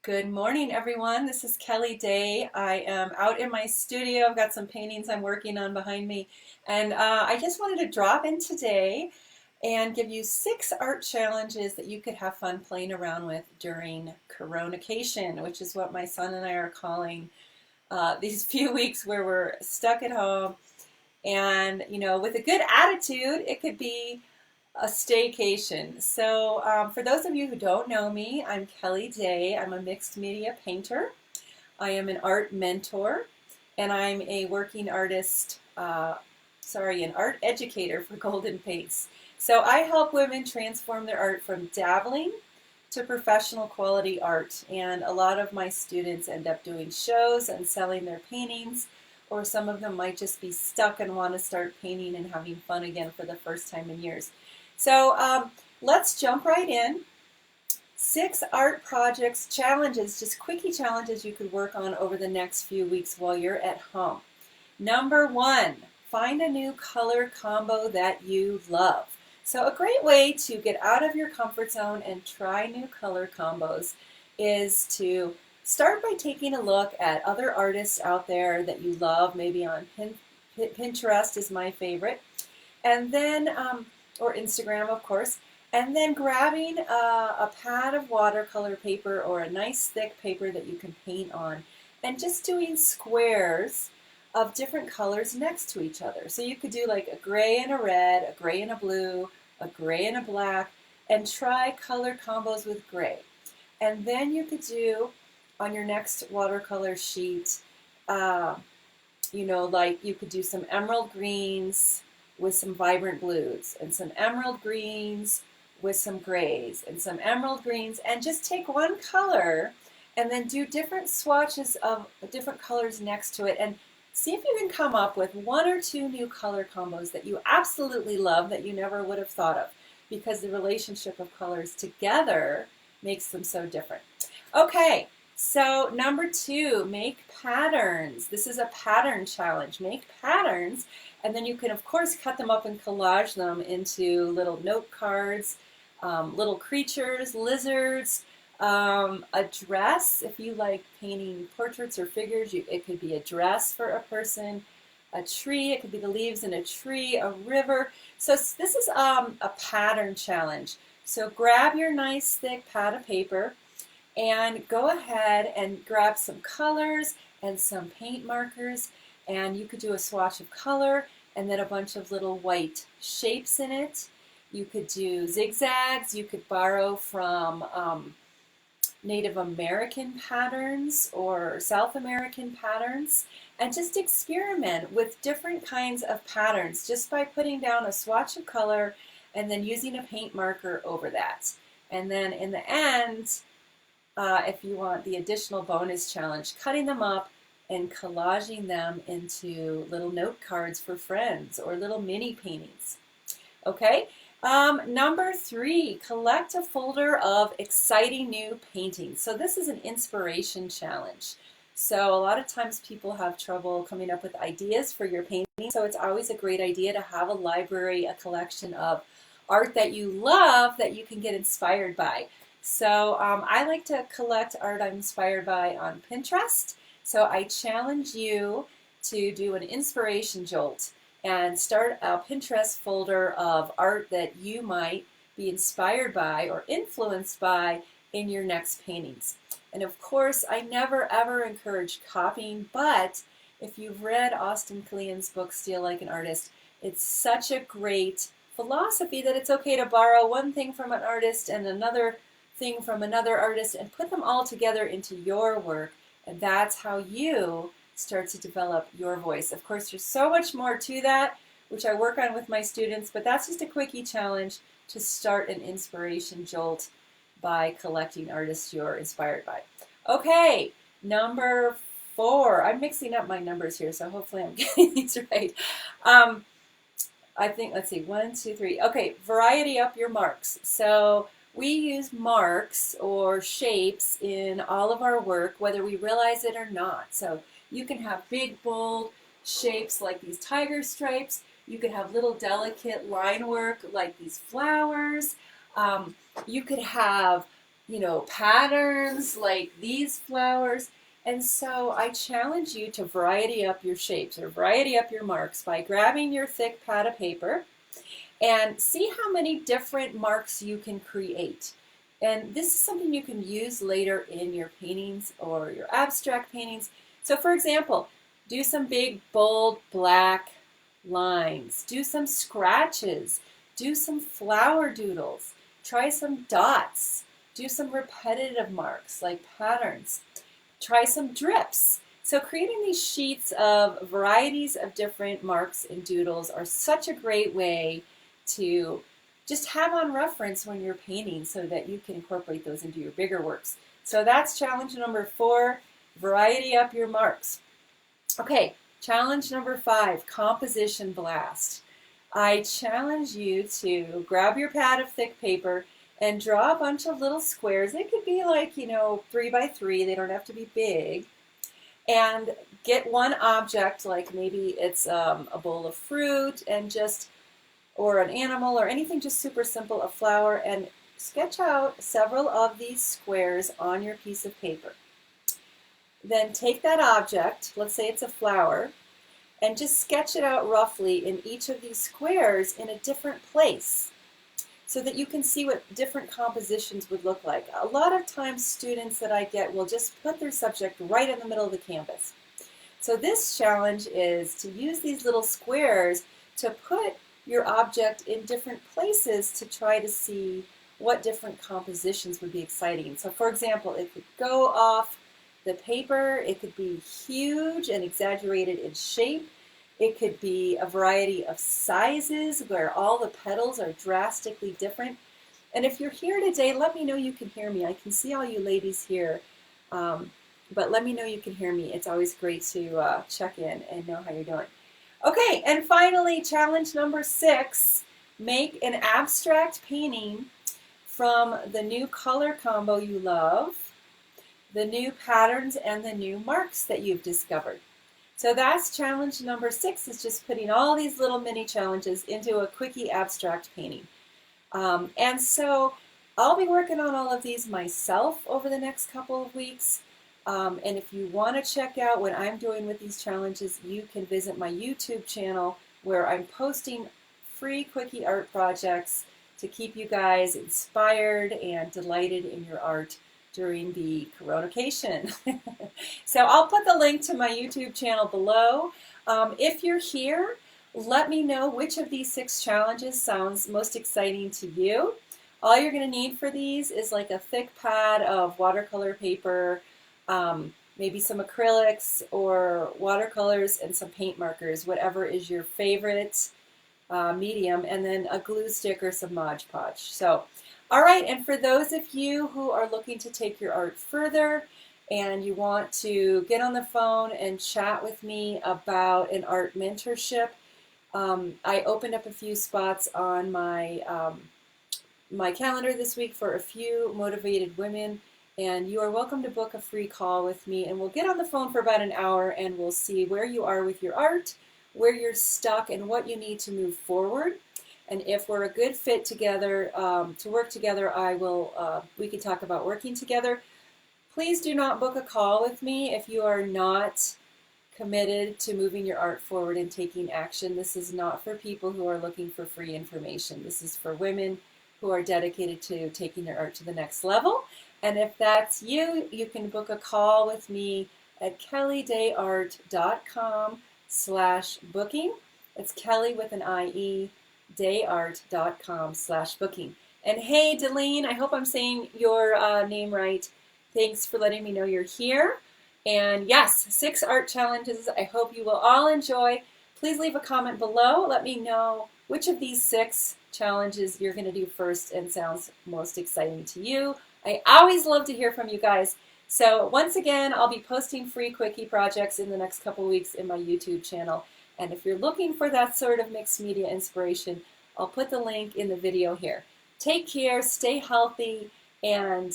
Good morning, everyone. This is Kelly Day. I am out in my studio. I've got some paintings I'm working on behind me. And I just wanted to drop in today and give you 6 art challenges that you could have fun playing around with during Coronacation, which is what my son and I are calling these few weeks where we're stuck at home. And, with a good attitude, it could be a staycation. So for those of you who don't know me, I'm Kelly Day. I'm a mixed media painter. I am an art mentor, and I'm a working artist, an art educator for Golden Paints. So I help women transform their art from dabbling to professional quality art. And a lot of my students end up doing shows and selling their paintings, or some of them might just be stuck and want to start painting and having fun again for the first time in years. So let's jump right in. 6 art projects, challenges, just quickie challenges you could work on over the next few weeks while you're at home. Number 1, find a new color combo that you love. So a great way to get out of your comfort zone and try new color combos is to start by taking a look at other artists out there that you love, maybe on Pinterest is my favorite, and then or Instagram, of course, and then grabbing a pad of watercolor paper or a nice thick paper that you can paint on, and just doing squares of different colors next to each other. So you could do like a gray and a red, a gray and a blue, a gray and a black, and try color combos with gray. And then you could do on your next watercolor sheet, like you could do some emerald greens with some vibrant blues, and some emerald greens with some grays, and some emerald greens, and just take one color and then do different swatches of different colors next to it, and see if you can come up with 1 or 2 new color combos that you absolutely love that you never would have thought of, because the relationship of colors together makes them so different. Okay, so number 2, make patterns. This is a pattern challenge. Make patterns, and then you can, of course, cut them up and collage them into little note cards, little creatures, lizards, a dress. If you like painting portraits or figures, it could be a dress for a person, a tree, it could be the leaves in a tree, a river. So this is a pattern challenge. So grab your nice thick pad of paper and go ahead and grab some colors and some paint markers, and you could do a swatch of color and then a bunch of little white shapes in it. You could do zigzags. You could borrow from Native American patterns or South American patterns, and just experiment with different kinds of patterns just by putting down a swatch of color and then using a paint marker over that. And then in the end, if you want the additional bonus challenge, cutting them up and collaging them into little note cards for friends or little mini paintings. Okay, number 3, collect a folder of exciting new paintings. So this is an inspiration challenge. So a lot of times people have trouble coming up with ideas for your painting, so it's always a great idea to have a library, a collection of art that you love that you can get inspired by. So I like to collect art I'm inspired by on Pinterest. So I challenge you to do an inspiration jolt and start a Pinterest folder of art that you might be inspired by or influenced by in your next paintings. And of course, I never ever encourage copying, but if you've read Austin Kleon's book, Steal Like an Artist, it's such a great philosophy that it's okay to borrow one thing from an artist and another thing from another artist and put them all together into your work, and that's how you start to develop your voice. Of course, there's so much more to that, which I work on with my students, but that's just a quickie challenge to start an inspiration jolt by collecting artists you're inspired by. Okay, number 4. I'm mixing up my numbers here, so hopefully I'm getting these right. I think, let's see, 1, 2, 3. Okay, variety up your marks. So we use marks or shapes in all of our work, whether we realize it or not. So you can have big, bold shapes like these tiger stripes. You could have little delicate line work like these flowers. You could have patterns like these flowers. And so I challenge you to variety up your shapes or variety up your marks by grabbing your thick pad of paper and see how many different marks you can create. And this is something you can use later in your paintings or your abstract paintings. So for example, do some big, bold, black lines. Do some scratches. Do some flower doodles. Try some dots. Do some repetitive marks like patterns. Try some drips. So creating these sheets of varieties of different marks and doodles are such a great way to just have on reference when you're painting so that you can incorporate those into your bigger works. So that's challenge number 4, variety up your marks. Okay, challenge number 5, composition blast. I challenge you to grab your pad of thick paper and draw a bunch of little squares. They could be like, 3 by 3. They don't have to be big. And get one object, like maybe it's a bowl of fruit or an animal or anything just super simple, a flower, and sketch out several of these squares on your piece of paper. Then take that object, let's say it's a flower, and just sketch it out roughly in each of these squares in a different place so that you can see what different compositions would look like. A lot of times students that I get will just put their subject right in the middle of the canvas. So this challenge is to use these little squares to put your object in different places to try to see what different compositions would be exciting. So for example, it could go off the paper, it could be huge and exaggerated in shape, it could be a variety of sizes where all the petals are drastically different. And if you're here today, let me know you can hear me. I can see all you ladies here, but let me know you can hear me. It's always great to check in and know how you're doing. Okay, and finally, challenge number 6, make an abstract painting from the new color combo you love, the new patterns, and the new marks that you've discovered. So that's challenge number 6, is just putting all these little mini challenges into a Quickie abstract painting. And so I'll be working on all of these myself over the next couple of weeks. And if you want to check out what I'm doing with these challenges, you can visit my YouTube channel where I'm posting free Quickie art projects to keep you guys inspired and delighted in your art during the Coronacation. So I'll put the link to my YouTube channel below. If you're here, let me know which of these 6 challenges sounds most exciting to you. All you're going to need for these is like a thick pad of watercolor paper, maybe some acrylics or watercolors and some paint markers, whatever is your favorite medium, and then a glue stick or some Mod Podge. So, all right, and for those of you who are looking to take your art further and you want to get on the phone and chat with me about an art mentorship, I opened up a few spots on my my calendar this week for a few motivated women, and you are welcome to book a free call with me, and we'll get on the phone for about an hour and we'll see where you are with your art, where you're stuck, and what you need to move forward. And if we're a good fit together to work together, we can talk about working together. Please do not book a call with me if you are not committed to moving your art forward and taking action. This is not for people who are looking for free information. This is for women who are dedicated to taking their art to the next level. And if that's you, you can book a call with me at kelliedayart.com/booking. It's Kelly with an IE, dayart.com/booking. And hey, Delene, I hope I'm saying your name right. Thanks for letting me know you're here. And yes, 6 art challenges. I hope you will all enjoy. Please leave a comment below. Let me know which of these 6 challenges you're going to do first and sounds most exciting to you. I always love to hear from you guys. So once again, I'll be posting free Quickie projects in the next couple weeks in my YouTube channel. And if you're looking for that sort of mixed media inspiration, I'll put the link in the video here. Take care, stay healthy, and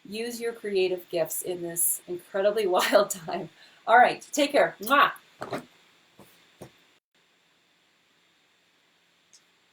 use your creative gifts in this incredibly wild time. All right, take care. Mwah!